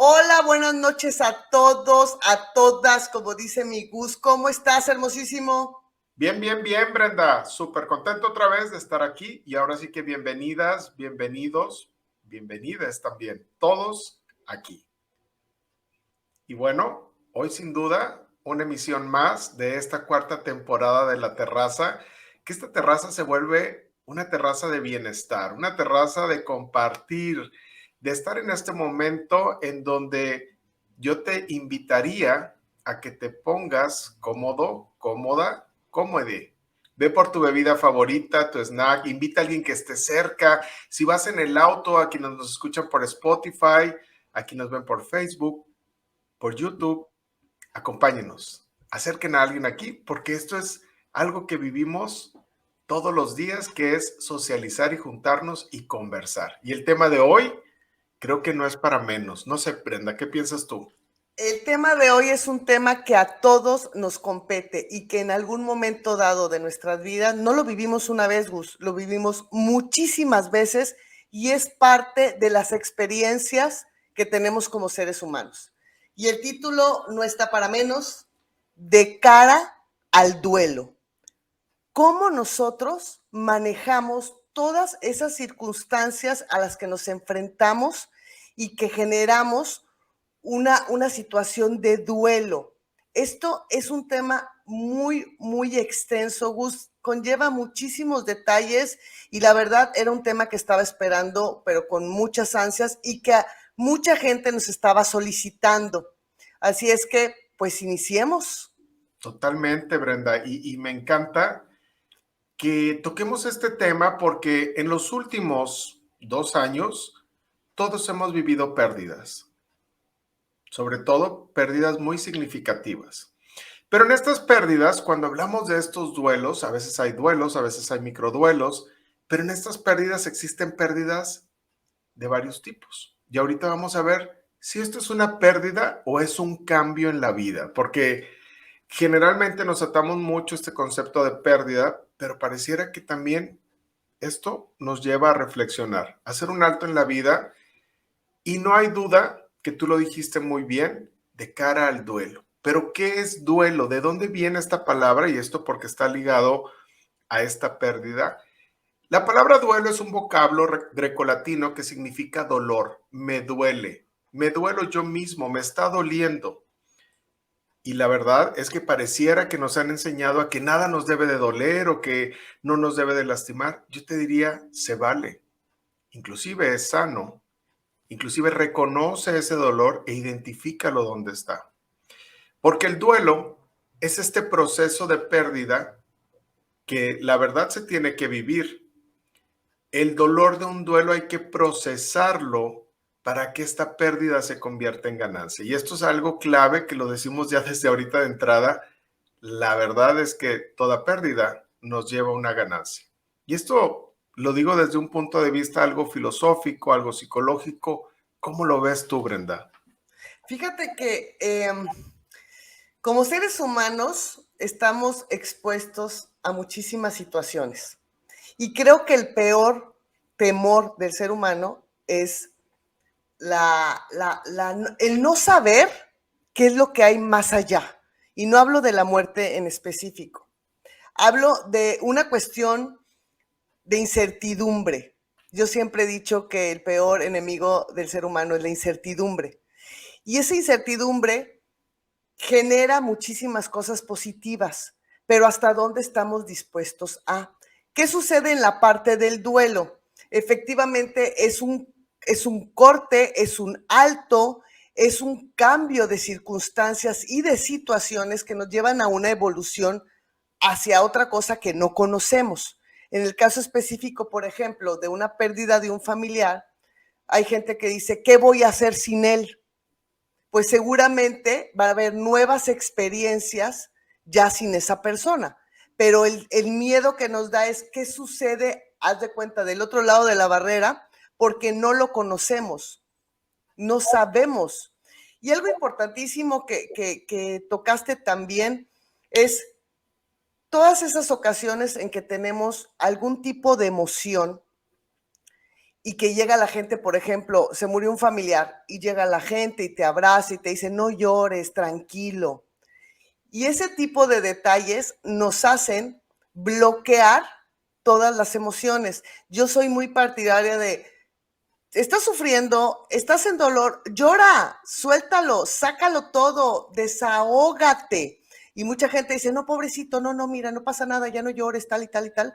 Hola, buenas noches a todos, a todas, como dice mi Gus. ¿Cómo estás, hermosísimo? Bien, bien, bien, Brenda. Súper contento otra vez de estar aquí y ahora sí que bienvenidas, bienvenidos, bienvenidas también, todos aquí. Y bueno, hoy sin duda una emisión más de esta cuarta temporada de La Terraza, que esta terraza se vuelve una terraza de bienestar, una terraza de compartir, de estar en este momento en donde yo te invitaría a que te pongas cómodo, cómoda, cómode. Ve por tu bebida favorita, tu snack, invita a alguien que esté cerca. Si vas en el auto, a quienes nos escuchan por Spotify, a quienes nos ven por Facebook, por YouTube, acompáñenos, acerquen a alguien aquí, porque esto es algo que vivimos todos los días, que es socializar y juntarnos y conversar. Y el tema de hoy creo que no es para menos. No sé, Brenda, ¿qué piensas tú? El tema de hoy es un tema que a todos nos compete y que en algún momento dado de nuestras vidas, no lo vivimos una vez, Gus, lo vivimos muchísimas veces y es parte de las experiencias que tenemos como seres humanos. Y el título no está para menos, De cara al duelo. ¿Cómo nosotros manejamos todas esas circunstancias a las que nos enfrentamos y que generamos una situación de duelo? Esto es un tema muy, muy extenso, Gus, conlleva muchísimos detalles y la verdad era un tema que estaba esperando, pero con muchas ansias y que mucha gente nos estaba solicitando. Así es que, pues iniciemos. Totalmente, Brenda, y me encanta que toquemos este tema porque en los últimos 2 años todos hemos vivido pérdidas, sobre todo pérdidas muy significativas. Pero en estas pérdidas, cuando hablamos de estos duelos, a veces hay microduelos, pero en estas pérdidas existen pérdidas de varios tipos. Y ahorita vamos a ver si esto es una pérdida o es un cambio en la vida, porque generalmente nos atamos mucho a este concepto de pérdida, pero pareciera que también esto nos lleva a reflexionar, a hacer un alto en la vida y no hay duda que tú lo dijiste muy bien de cara al duelo. Pero ¿qué es duelo? ¿De dónde viene esta palabra? Y esto porque está ligado a esta pérdida. La palabra duelo es un vocablo grecolatino que significa dolor. Me duelo yo mismo, me está doliendo. Y la verdad es que pareciera que nos han enseñado a que nada nos debe de doler o que no nos debe de lastimar. Yo te diría, se vale. Inclusive es sano. Inclusive reconoce ese dolor e identifícalo donde está. Porque el duelo es este proceso de pérdida que la verdad se tiene que vivir. El dolor de un duelo hay que procesarlo para que esta pérdida se convierta en ganancia. Y esto es algo clave que lo decimos ya desde ahorita de entrada. La verdad es que toda pérdida nos lleva a una ganancia. Y esto lo digo desde un punto de vista algo filosófico, algo psicológico. ¿Cómo lo ves tú, Brenda? Fíjate que como seres humanos estamos expuestos a muchísimas situaciones y creo que el peor temor del ser humano es el no saber qué es lo que hay más allá. Y no hablo de la muerte en específico, hablo de una cuestión de incertidumbre. Yo siempre he dicho que el peor enemigo del ser humano es la incertidumbre. Y esa incertidumbre genera muchísimas cosas positivas, pero ¿hasta dónde estamos dispuestos a? ¿Qué sucede en la parte del duelo? Efectivamente, es un corte, es un alto, es un cambio de circunstancias y de situaciones que nos llevan a una evolución hacia otra cosa que no conocemos. En el caso específico, por ejemplo, de una pérdida de un familiar, hay gente que dice, ¿qué voy a hacer sin él? Pues seguramente va a haber nuevas experiencias ya sin esa persona. Pero el miedo que nos da es qué sucede, haz de cuenta, del otro lado de la barrera, porque no lo conocemos, no sabemos. Y algo importantísimo que tocaste también es todas esas ocasiones en que tenemos algún tipo de emoción y que llega la gente, por ejemplo, se murió un familiar y llega la gente y te abraza y te dice, no llores, tranquilo. Y ese tipo de detalles nos hacen bloquear todas las emociones. Yo soy muy partidaria de, estás sufriendo, estás en dolor, llora, suéltalo, sácalo todo, desahógate. Y mucha gente dice, no, pobrecito, no, mira, no pasa nada, ya no llores, tal y tal y tal.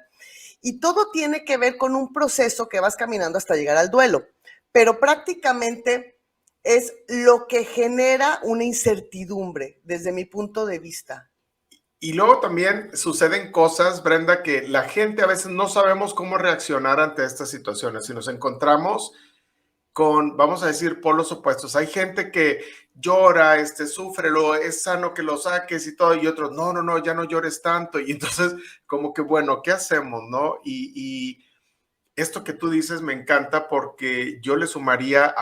Y todo tiene que ver con un proceso que vas caminando hasta llegar al duelo. Pero prácticamente es lo que genera una incertidumbre desde mi punto de vista. Y luego también suceden cosas, Brenda, que la gente a veces no sabemos cómo reaccionar ante estas situaciones. Si nos encontramos con, vamos a decir, polos opuestos. Hay gente que llora, sufre, es sano que lo saques y todo, y otros, no, ya no llores tanto. Y entonces, como que, bueno, ¿qué hacemos, no? Y esto que tú dices me encanta porque yo le sumaría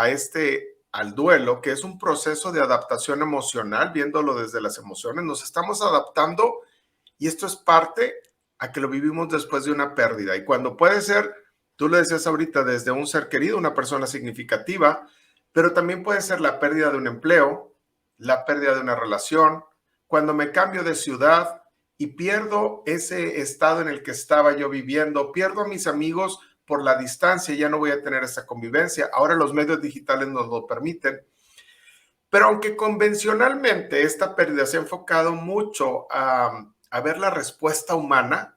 al duelo, que es un proceso de adaptación emocional, viéndolo desde las emociones. Nos estamos adaptando y esto es parte a que lo vivimos después de una pérdida. Y cuando puede ser, tú lo decías ahorita, desde un ser querido, una persona significativa, pero también puede ser la pérdida de un empleo, la pérdida de una relación, cuando me cambio de ciudad y pierdo ese estado en el que estaba yo viviendo, pierdo a mis amigos por la distancia, ya no voy a tener esa convivencia. Ahora los medios digitales nos lo permiten. Pero aunque convencionalmente esta pérdida se ha enfocado mucho a ver la respuesta humana,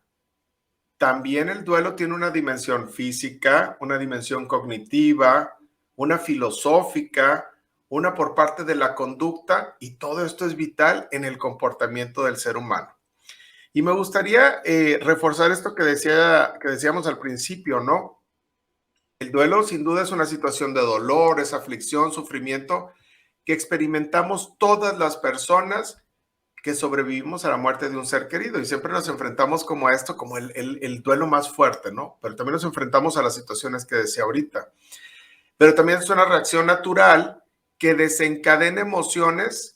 también el duelo tiene una dimensión física, una dimensión cognitiva, una filosófica, una por parte de la conducta, y todo esto es vital en el comportamiento del ser humano. Y me gustaría reforzar esto que decíamos al principio, ¿no? El duelo sin duda es una situación de dolor, es aflicción, sufrimiento que experimentamos todas las personas que sobrevivimos a la muerte de un ser querido, y siempre nos enfrentamos como a esto, como el duelo más fuerte, ¿no? Pero también nos enfrentamos a las situaciones que decía ahorita. Pero también es una reacción natural que desencadena emociones,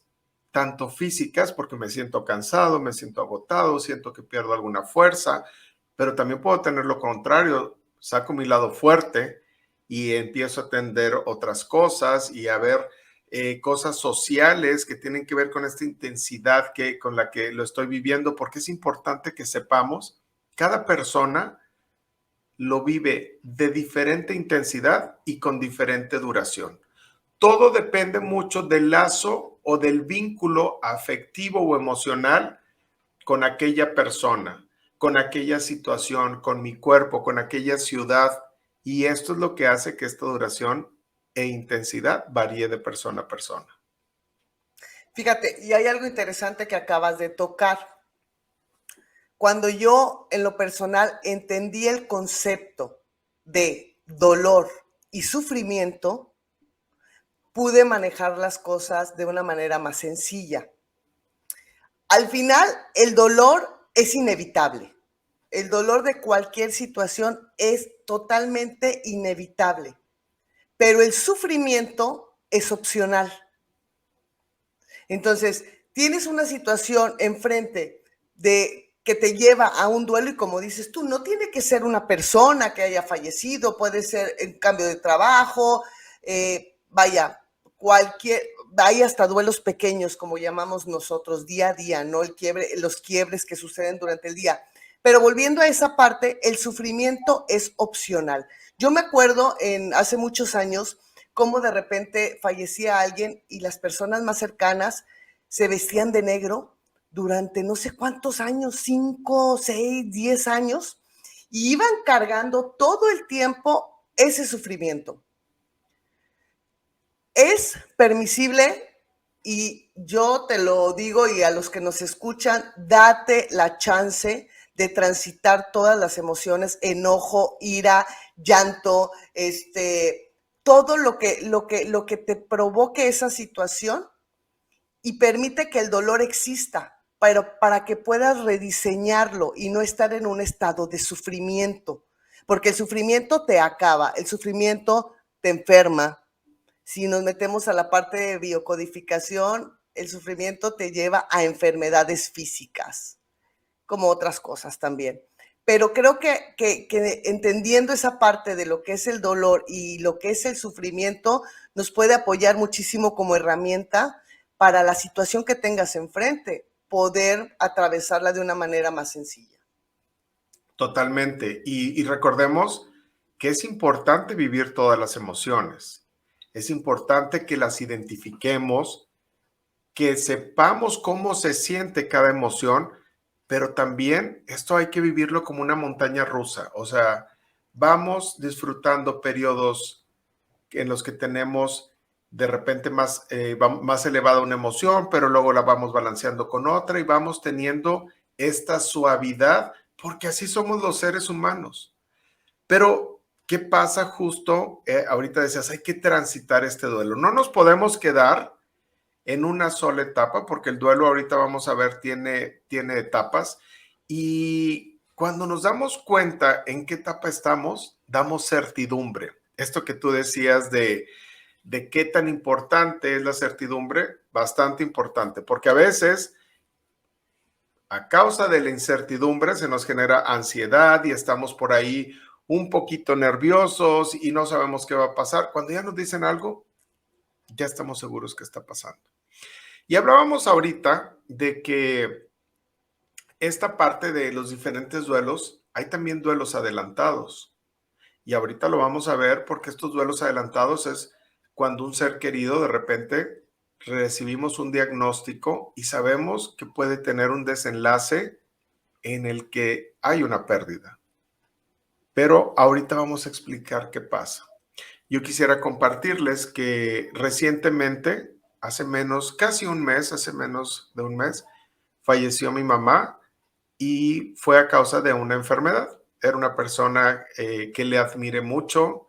tanto físicas, porque me siento cansado, me siento agotado, siento que pierdo alguna fuerza, pero también puedo tener lo contrario, saco mi lado fuerte y empiezo a atender otras cosas y a ver cosas sociales que tienen que ver con esta intensidad con la que lo estoy viviendo, porque es importante que sepamos, cada persona lo vive de diferente intensidad y con diferente duración. Todo depende mucho del lazo o del vínculo afectivo o emocional con aquella persona, con aquella situación, con mi cuerpo, con aquella ciudad. Y esto es lo que hace que esta duración e intensidad varíe de persona a persona. Fíjate, y hay algo interesante que acabas de tocar. Cuando yo, en lo personal, entendí el concepto de dolor y sufrimiento, pude manejar las cosas de una manera más sencilla. Al final, el dolor es inevitable. El dolor de cualquier situación es totalmente inevitable, pero el sufrimiento es opcional. Entonces, tienes una situación enfrente de que te lleva a un duelo y, como dices tú, no tiene que ser una persona que haya fallecido, puede ser en cambio de trabajo, hay hasta duelos pequeños, como llamamos nosotros, día a día, ¿no? Los quiebres que suceden durante el día. Pero volviendo a esa parte, el sufrimiento es opcional. Yo me acuerdo hace muchos años cómo de repente fallecía alguien y las personas más cercanas se vestían de negro durante no sé cuántos años, 5, 6, 10 años, y iban cargando todo el tiempo ese sufrimiento. Es permisible, y yo te lo digo, y a los que nos escuchan, date la chance de transitar todas las emociones: enojo, ira, llanto, todo lo que te provoque esa situación, y permite que el dolor exista, pero para que puedas rediseñarlo y no estar en un estado de sufrimiento, porque el sufrimiento te acaba, el sufrimiento te enferma. Si nos metemos a la parte de biocodificación, el sufrimiento te lleva a enfermedades físicas, como otras cosas también. pero creo que entendiendo esa parte de lo que es el dolor y lo que es el sufrimiento, nos puede apoyar muchísimo como herramienta para la situación que tengas enfrente, poder atravesarla de una manera más sencilla. Totalmente. Y recordemos que es importante vivir todas las emociones. Es importante que las identifiquemos, que sepamos cómo se siente cada emoción, pero también esto hay que vivirlo como una montaña rusa. O sea, vamos disfrutando periodos en los que tenemos de repente más elevada una emoción, pero luego la vamos balanceando con otra y vamos teniendo esta suavidad, porque así somos los seres humanos. Pero, ¿qué pasa justo? Ahorita decías, hay que transitar este duelo. No nos podemos quedar en una sola etapa, porque el duelo ahorita vamos a ver tiene etapas. Y cuando nos damos cuenta en qué etapa estamos, damos certidumbre. Esto que tú decías de qué tan importante es la certidumbre, bastante importante, porque a veces a causa de la incertidumbre se nos genera ansiedad y estamos por ahí un poquito nerviosos y no sabemos qué va a pasar. Cuando ya nos dicen algo, ya estamos seguros que está pasando. Y hablábamos ahorita de que esta parte de los diferentes duelos, hay también duelos adelantados. Y ahorita lo vamos a ver porque estos duelos adelantados es cuando un ser querido de repente recibimos un diagnóstico y sabemos que puede tener un desenlace en el que hay una pérdida. Pero ahorita vamos a explicar qué pasa. Yo quisiera compartirles que recientemente, hace menos de un mes, falleció mi mamá y fue a causa de una enfermedad. Era una persona que le admiré mucho,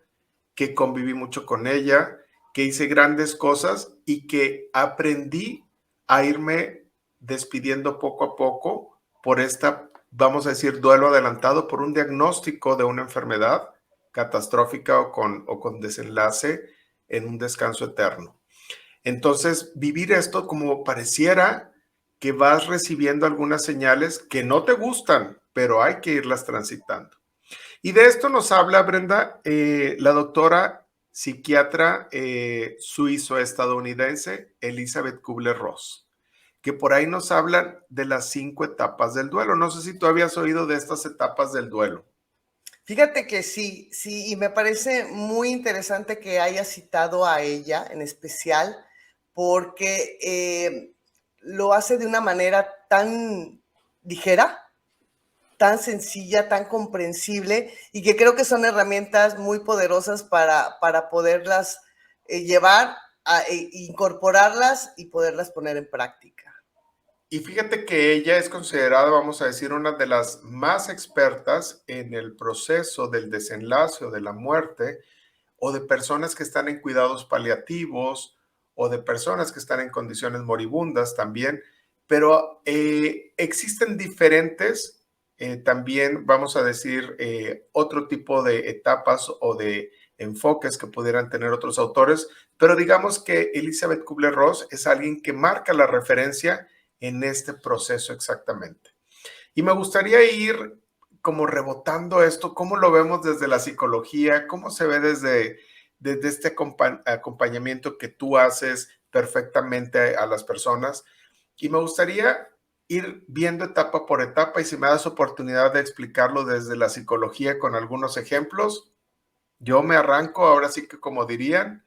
que conviví mucho con ella, que hice grandes cosas y que aprendí a irme despidiendo poco a poco por esta, vamos a decir, duelo adelantado por un diagnóstico de una enfermedad catastrófica o con desenlace en un descanso eterno. Entonces, vivir esto como pareciera que vas recibiendo algunas señales que no te gustan, pero hay que irlas transitando. Y de esto nos habla, Brenda, la doctora psiquiatra suizo-estadounidense Elizabeth Kubler-Ross, que por ahí nos hablan de las 5 etapas del duelo. No sé si tú habías oído de estas etapas del duelo. Fíjate que sí, sí, y me parece muy interesante que haya citado a ella en especial, porque lo hace de una manera tan ligera, tan sencilla, tan comprensible, y que creo que son herramientas muy poderosas para poderlas llevar, incorporarlas y poderlas poner en práctica. Y fíjate que ella es considerada, vamos a decir, una de las más expertas en el proceso del desenlace o de la muerte, o de personas que están en cuidados paliativos, o de personas que están en condiciones moribundas también, pero existen diferentes, también vamos a decir, otro tipo de etapas o de enfoques que pudieran tener otros autores, pero digamos que Elizabeth Kubler-Ross es alguien que marca la referencia en este proceso exactamente. Y me gustaría ir como rebotando esto, cómo lo vemos desde la psicología, cómo se ve desde este acompañamiento que tú haces perfectamente a las personas. Y me gustaría ir viendo etapa por etapa y si me das oportunidad de explicarlo desde la psicología con algunos ejemplos, yo me arranco, ahora sí que como dirían,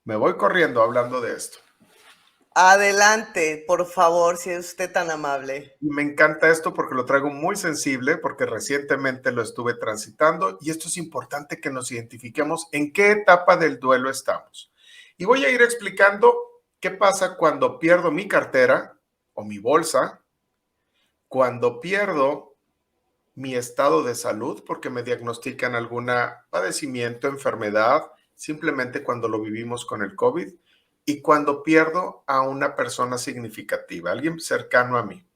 me voy corriendo hablando de esto. Adelante, por favor, si es usted tan amable. Y me encanta esto porque lo traigo muy sensible, porque recientemente lo estuve transitando y esto es importante que nos identifiquemos en qué etapa del duelo estamos. Y voy a ir explicando qué pasa cuando pierdo mi cartera o mi bolsa, cuando pierdo mi estado de salud porque me diagnostican algún padecimiento, enfermedad, simplemente cuando lo vivimos con el COVID, y cuando pierdo a una persona significativa, alguien cercano a mí.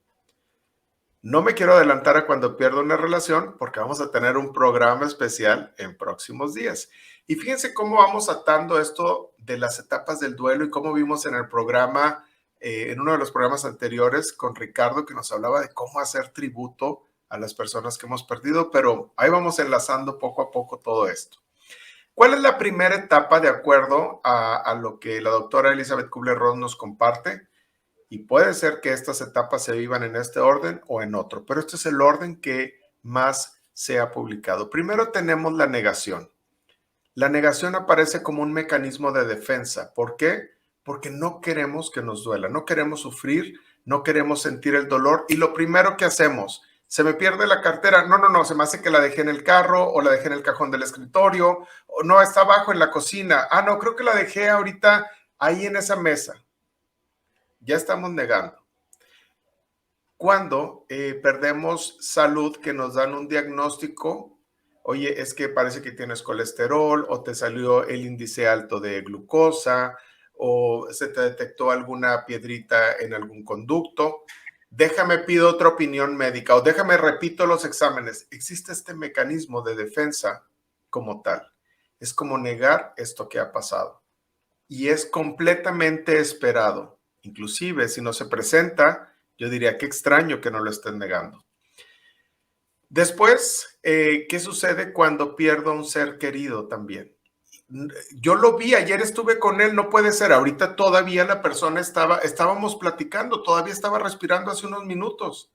No me quiero adelantar a cuando pierdo una relación porque vamos a tener un programa especial en próximos días. Y fíjense cómo vamos atando esto de las etapas del duelo y cómo vimos en el programa, en uno de los programas anteriores con Ricardo, que nos hablaba de cómo hacer tributo a las personas que hemos perdido, pero ahí vamos enlazando poco a poco todo esto. ¿Cuál es la primera etapa de acuerdo a lo que la doctora Elizabeth Kubler-Ross nos comparte? Y puede ser que estas etapas se vivan en este orden o en otro, pero este es el orden que más se ha publicado. Primero tenemos la negación. La negación aparece como un mecanismo de defensa. ¿Por qué? Porque no queremos que nos duela, no queremos sufrir, no queremos sentir el dolor y lo primero que hacemos, se me pierde la cartera, no, se me hace que la dejé en el carro o la dejé en el cajón del escritorio o no, está abajo en la cocina, no, creo que la dejé ahorita ahí en esa mesa. Ya estamos negando. Cuando perdemos salud, que nos dan un diagnóstico, oye, es que parece que tienes colesterol o te salió el índice alto de glucosa o se te detectó alguna piedrita en algún conducto, déjame pido otra opinión médica o déjame repito los exámenes. Existe este mecanismo de defensa como tal. Es como negar esto que ha pasado. Y es completamente esperado. Inclusive si no se presenta, yo diría que extraño que no lo estén negando. Después, ¿qué sucede cuando pierdo a un ser querido también? Yo lo vi, ayer estuve con él, no puede ser, ahorita todavía la persona estábamos platicando, todavía estaba respirando hace unos minutos.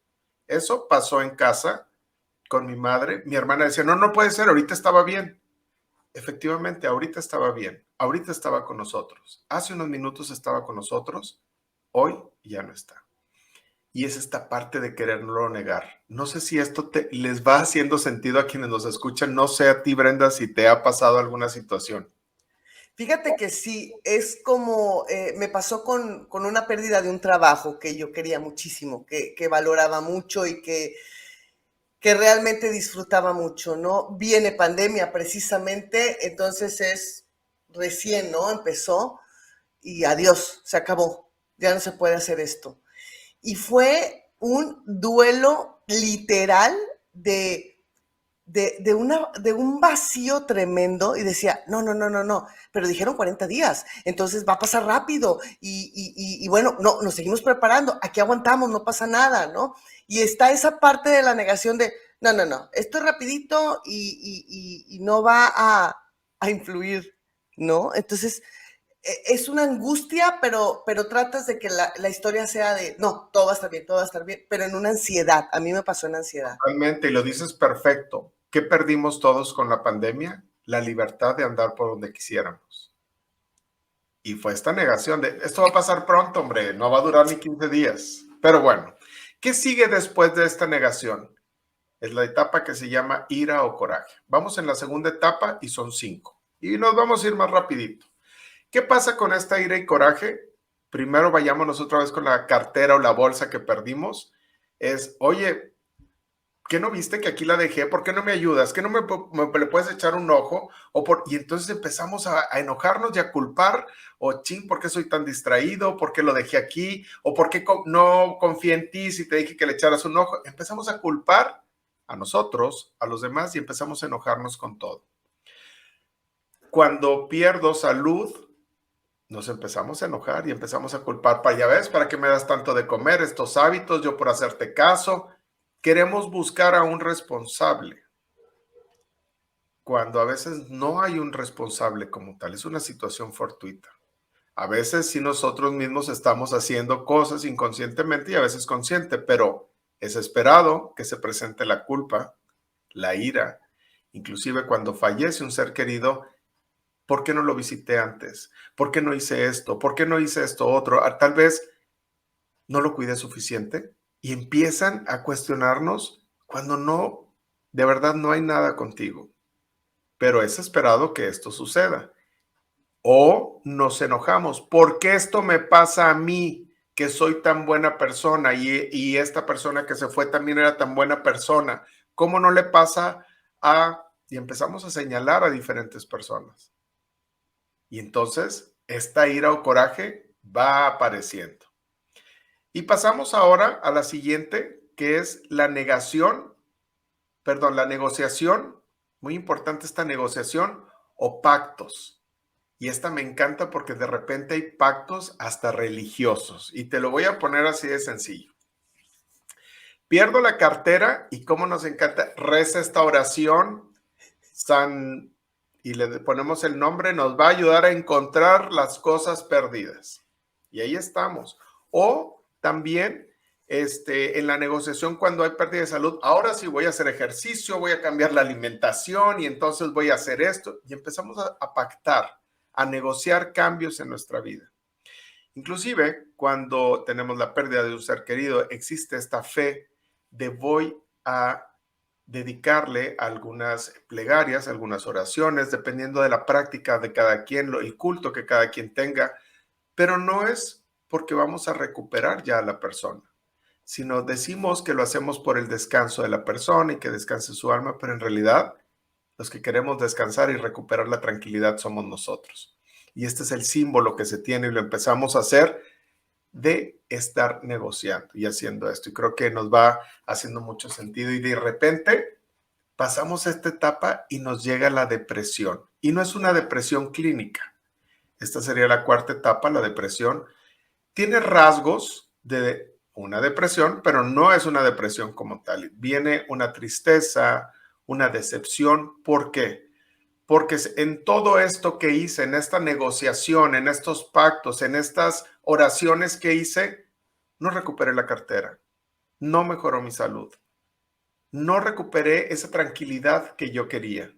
Eso pasó en casa con mi madre. Mi hermana decía, no puede ser, ahorita estaba bien. Efectivamente, ahorita estaba bien, ahorita estaba con nosotros. Hace unos minutos estaba con nosotros, hoy ya no está. Y es esta parte de quererlo negar. No sé si esto les va haciendo sentido a quienes nos escuchan. No sé a ti, Brenda, si te ha pasado alguna situación. Fíjate que sí, es como me pasó con una pérdida de un trabajo que yo quería muchísimo, que valoraba mucho y que realmente disfrutaba mucho, ¿no? Viene pandemia precisamente, entonces es recién, ¿no? Empezó y adiós, se acabó, ya no se puede hacer esto. Y fue un duelo literal de un vacío tremendo y decía, no, pero dijeron 40 días, entonces va a pasar rápido y bueno, no, nos seguimos preparando, aquí aguantamos, no pasa nada, ¿no? Y está esa parte de la negación de, no, esto es rapidito y no va a influir, ¿no? Entonces, es una angustia, pero tratas de que la historia sea de, no, todo va a estar bien, pero en una ansiedad, a mí me pasó en ansiedad. Totalmente, y lo dices perfecto. ¿Qué perdimos todos con la pandemia? La libertad de andar por donde quisiéramos. Y fue esta negación de, esto va a pasar pronto, hombre, no va a durar ni 15 días. Pero bueno, ¿qué sigue después de esta negación? Es la etapa que se llama ira o coraje. Vamos en la segunda etapa y son 5. Y nos vamos a ir más rapidito. ¿Qué pasa con esta ira y coraje? Primero vayámonos otra vez con la cartera o la bolsa que perdimos. Es, oye, ¿qué no viste que aquí la dejé? ¿Por qué no me ayudas? ¿Qué no le puedes echar un ojo? Y entonces empezamos a enojarnos y a culpar, o ching, ¿por qué soy tan distraído? ¿Por qué lo dejé aquí? ¿O por qué no confié en ti si te dije que le echaras un ojo? Empezamos a culpar a nosotros, a los demás, y empezamos a enojarnos con todo. Cuando pierdo salud, nos empezamos a enojar y empezamos a culpar, ya ves, ¿para qué me das tanto de comer? Estos hábitos, yo por hacerte caso. Queremos buscar a un responsable, cuando a veces no hay un responsable como tal, es una situación fortuita. A veces sí nosotros mismos estamos haciendo cosas inconscientemente y a veces consciente, pero es esperado que se presente la culpa, la ira, inclusive cuando fallece un ser querido. ¿Por qué no lo visité antes? ¿Por qué no hice esto? ¿Por qué no hice esto otro? Tal vez no lo cuidé suficiente y empiezan a cuestionarnos cuando no, de verdad no hay nada contigo. Pero es esperado que esto suceda. O nos enojamos. ¿Por qué esto me pasa a mí, que soy tan buena persona y esta persona que se fue también era tan buena persona? ¿Cómo no le pasa a...? Y empezamos a señalar a diferentes personas. Y entonces esta ira o coraje va apareciendo. Y pasamos ahora a la siguiente, que es la negociación, muy importante esta negociación o pactos. Y esta me encanta porque de repente hay pactos hasta religiosos. Y te lo voy a poner así de sencillo. Pierdo la cartera y cómo nos encanta, reza esta oración, San, y le ponemos el nombre, nos va a ayudar a encontrar las cosas perdidas. Y ahí estamos. O también en la negociación cuando hay pérdida de salud, ahora sí voy a hacer ejercicio, voy a cambiar la alimentación y entonces voy a hacer esto. Y empezamos a pactar, a negociar cambios en nuestra vida. Inclusive, cuando tenemos la pérdida de un ser querido, existe esta fe de voy a dedicarle algunas plegarias, algunas oraciones, dependiendo de la práctica de cada quien, el culto que cada quien tenga, pero no es porque vamos a recuperar ya a la persona, sino decimos que lo hacemos por el descanso de la persona y que descanse su alma, pero en realidad los que queremos descansar y recuperar la tranquilidad somos nosotros. Y este es el símbolo que se tiene y lo empezamos a hacer de estar negociando y haciendo esto. Y creo que nos va haciendo mucho sentido y de repente pasamos esta etapa y nos llega la depresión. Y no es una depresión clínica. Esta sería la cuarta etapa, la depresión. Tiene rasgos de una depresión, pero no es una depresión como tal. Viene una tristeza, una decepción. ¿Por qué? Porque en todo esto que hice, en esta negociación, en estos pactos, en estas oraciones que hice, no recuperé la cartera, no mejoró mi salud, no recuperé esa tranquilidad que yo quería,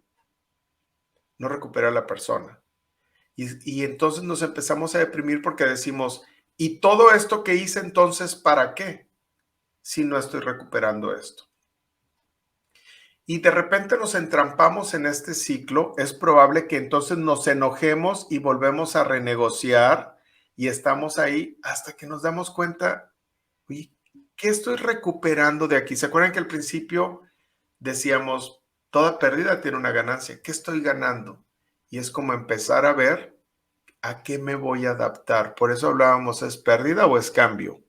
no recuperé a la persona. Y entonces nos empezamos a deprimir porque decimos, ¿y todo esto que hice entonces para qué? Si no estoy recuperando esto. Y de repente nos entrampamos en este ciclo, es probable que entonces nos enojemos y volvemos a renegociar y estamos ahí hasta que nos damos cuenta, oye, ¿qué estoy recuperando de aquí? ¿Se acuerdan que al principio decíamos, toda pérdida tiene una ganancia? ¿Qué estoy ganando? Y es como empezar a ver a qué me voy a adaptar. Por eso hablábamos, ¿es pérdida o es cambio?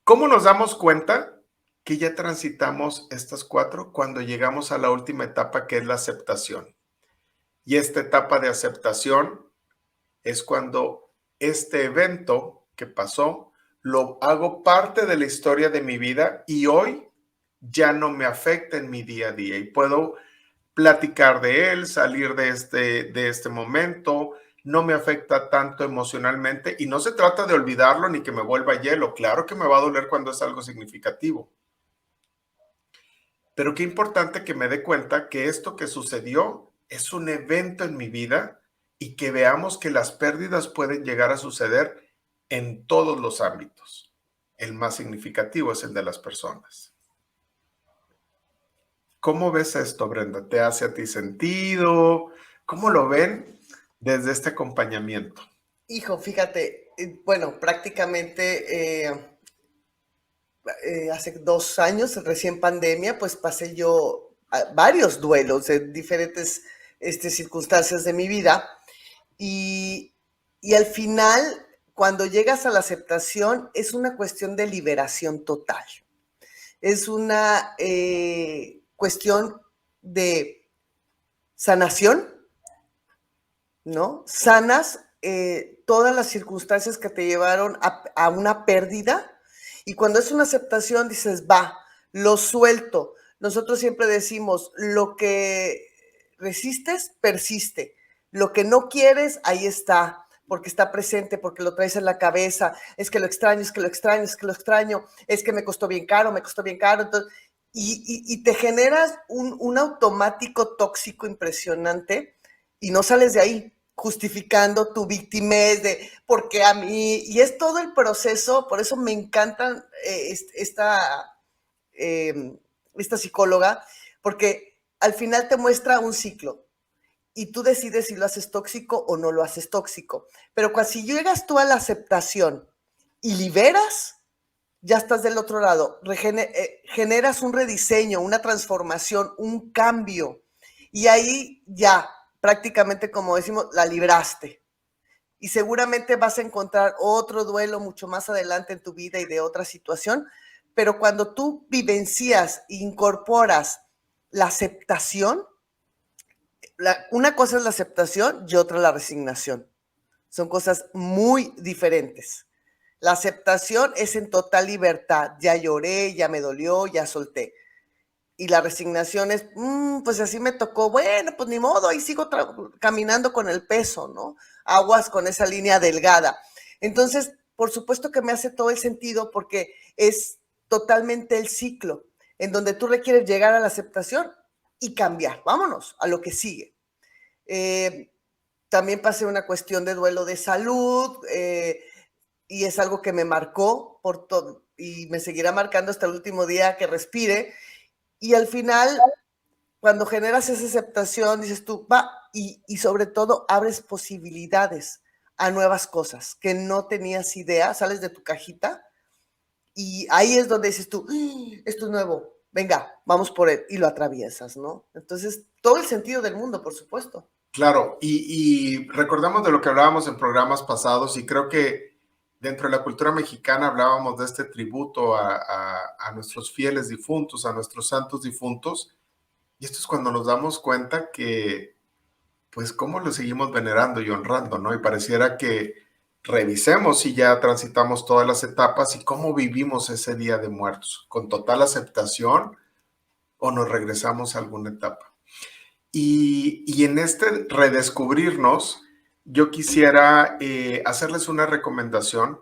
¿Cómo nos damos cuenta que ya transitamos estas cuatro cuando llegamos a la última etapa, que es la aceptación? Y esta etapa de aceptación es cuando este evento que pasó lo hago parte de la historia de mi vida y hoy ya no me afecta en mi día a día y puedo platicar de él, salir de este momento, no me afecta tanto emocionalmente y no se trata de olvidarlo ni que me vuelva hielo. Claro que me va a doler cuando es algo significativo, pero qué importante que me dé cuenta que esto que sucedió es un evento en mi vida y que veamos que las pérdidas pueden llegar a suceder en todos los ámbitos. El más significativo es el de las personas. ¿Cómo ves esto, Brenda? ¿Te hace a ti sentido? ¿Cómo lo ven desde este acompañamiento? Hijo, fíjate, bueno, prácticamente hace 2 años, recién pandemia, pues pasé yo varios duelos en diferentes circunstancias de mi vida y al final, cuando llegas a la aceptación, es una cuestión de liberación total. Es una cuestión de sanación, ¿no? Sanas todas las circunstancias que te llevaron a una pérdida y cuando es una aceptación dices, va, lo suelto. Nosotros siempre decimos, lo que resistes, persiste. Lo que no quieres, ahí está, porque está presente, porque lo traes en la cabeza. Es que lo extraño, es que lo extraño, es que lo extraño, es que me costó bien caro, me costó bien caro. Entonces, y te generas un automático tóxico impresionante y no sales de ahí justificando tu victimez de por qué a mí, y es todo el proceso, por eso me encanta esta psicóloga, porque al final te muestra un ciclo y tú decides si lo haces tóxico o no lo haces tóxico, pero cuando si llegas tú a la aceptación y liberas, ya estás del otro lado, generas un rediseño, una transformación, un cambio, y ahí ya prácticamente, como decimos, la libraste. Y seguramente vas a encontrar otro duelo mucho más adelante en tu vida y de otra situación, pero cuando tú vivencias e incorporas la aceptación, una cosa es la aceptación y otra la resignación. Son cosas muy diferentes. La aceptación es en total libertad. Ya lloré, ya me dolió, ya solté. Y la resignación es, pues así me tocó, bueno, pues ni modo, ahí sigo caminando con el peso, ¿no? Aguas con esa línea delgada. Entonces, por supuesto que me hace todo el sentido porque es totalmente el ciclo en donde tú requieres llegar a la aceptación y cambiar. Vámonos a lo que sigue. También pasé una cuestión de duelo de salud y es algo que me marcó por todo y me seguirá marcando hasta el último día que respire. Y al final, cuando generas esa aceptación, dices tú, va, y sobre todo abres posibilidades a nuevas cosas que no tenías idea, sales de tu cajita y ahí es donde dices tú, esto es nuevo, venga, vamos por él, y lo atraviesas, ¿no? Entonces, todo el sentido del mundo, por supuesto. Claro, y recordamos de lo que hablábamos en programas pasados y creo que dentro de la cultura mexicana hablábamos de este tributo a nuestros fieles difuntos, a nuestros santos difuntos, y esto es cuando nos damos cuenta que, pues, cómo lo seguimos venerando y honrando, ¿no? Y pareciera que revisemos si ya transitamos todas las etapas y cómo vivimos ese Día de Muertos, con total aceptación o nos regresamos a alguna etapa. Y en este redescubrirnos, yo quisiera hacerles una recomendación.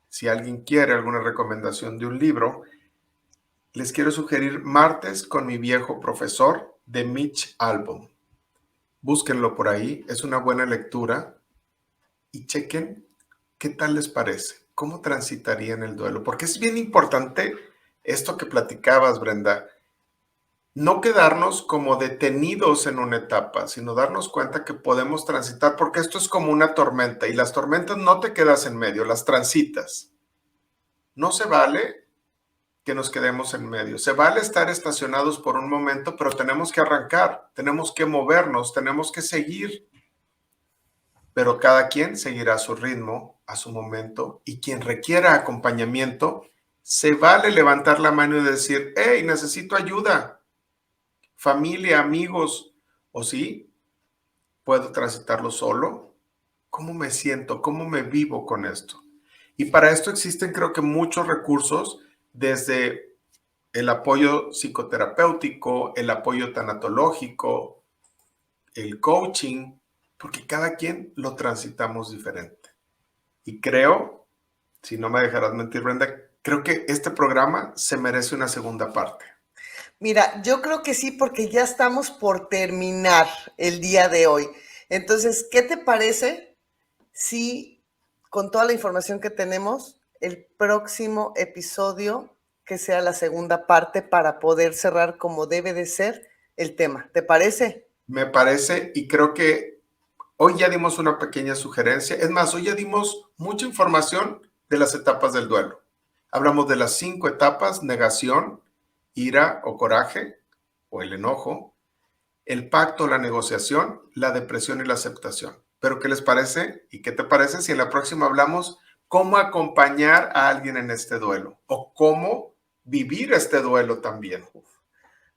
Si alguien quiere alguna recomendación de un libro, les quiero sugerir Martes con mi viejo profesor de Mitch Albom. Búsquenlo por ahí, es una buena lectura y chequen qué tal les parece, cómo transitarían el duelo, porque es bien importante esto que platicabas, Brenda, no quedarnos como detenidos en una etapa, sino darnos cuenta que podemos transitar, porque esto es como una tormenta y las tormentas no te quedas en medio, las transitas. No se vale que nos quedemos en medio. Se vale estar estacionados por un momento, pero tenemos que arrancar, tenemos que movernos, tenemos que seguir. Pero cada quien seguirá a su ritmo, a su momento, y quien requiera acompañamiento, se vale levantar la mano y decir, hey, necesito ayuda. Familia, amigos, o sí, puedo transitarlo solo. ¿Cómo me siento? ¿Cómo me vivo con esto? Y para esto existen, creo que, muchos recursos, desde el apoyo psicoterapéutico, el apoyo tanatológico, el coaching, porque cada quien lo transitamos diferente. Y creo, si no me dejarás mentir, Brenda, creo que este programa se merece una segunda parte. Mira, yo creo que sí, porque ya estamos por terminar el día de hoy. Entonces, ¿qué te parece si con toda la información que tenemos, el próximo episodio que sea la segunda parte para poder cerrar como debe de ser el tema? ¿Te parece? Me parece, y creo que hoy ya dimos una pequeña sugerencia. Es más, hoy ya dimos mucha información de las etapas del duelo. Hablamos de las 5 etapas: negación, ira o coraje, o el enojo, el pacto, la negociación, la depresión y la aceptación. Pero ¿qué les parece? ¿Y qué te parece si en la próxima hablamos cómo acompañar a alguien en este duelo? O cómo vivir este duelo también.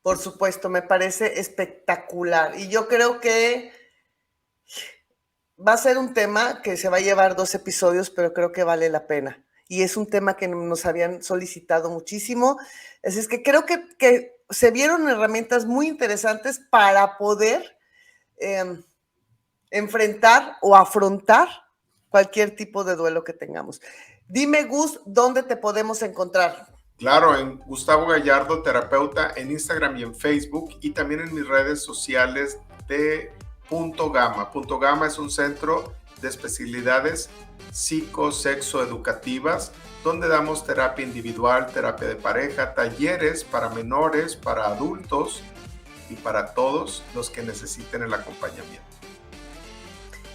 Por supuesto, me parece espectacular. Y yo creo que va a ser un tema que se va a llevar 2 episodios, pero creo que vale la pena. Y es un tema que nos habían solicitado muchísimo. Así es que creo que se vieron herramientas muy interesantes para poder enfrentar o afrontar cualquier tipo de duelo que tengamos. Dime, Gus, ¿dónde te podemos encontrar? Claro, en Gustavo Gallardo, terapeuta, en Instagram y en Facebook, y también en mis redes sociales de Punto Gama. Punto Gama es un centro de especialidades psicosexoeducativas donde damos terapia individual, terapia de pareja, talleres para menores, para adultos y para todos los que necesiten el acompañamiento.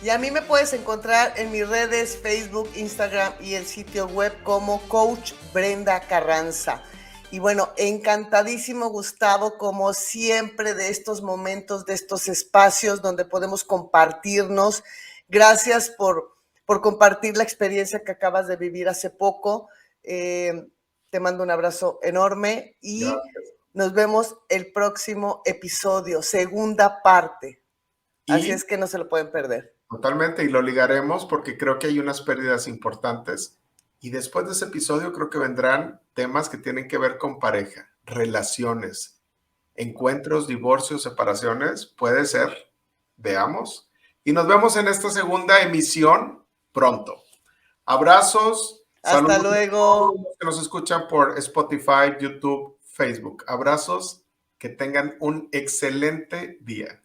Y a mí me puedes encontrar en mis redes, Facebook, Instagram y el sitio web como Coach Brenda Carranza. Y bueno, encantadísimo, Gustavo, como siempre, de estos momentos, de estos espacios donde podemos compartirnos. Gracias por compartir la experiencia que acabas de vivir hace poco. Te mando un abrazo enorme y Gracias. nos vemos el próximo episodio, segunda parte. Así es que no se lo pueden perder. Totalmente, y lo ligaremos porque creo que hay unas pérdidas importantes Y después de ese episodio creo que vendrán temas que tienen que ver con pareja, relaciones, encuentros, divorcios, separaciones. Puede ser. Veamos. Y nos vemos en esta segunda emisión pronto. Abrazos. Hasta Saludos a todos luego. los que nos escuchan por Spotify, YouTube, Facebook. Abrazos. Que tengan un excelente día.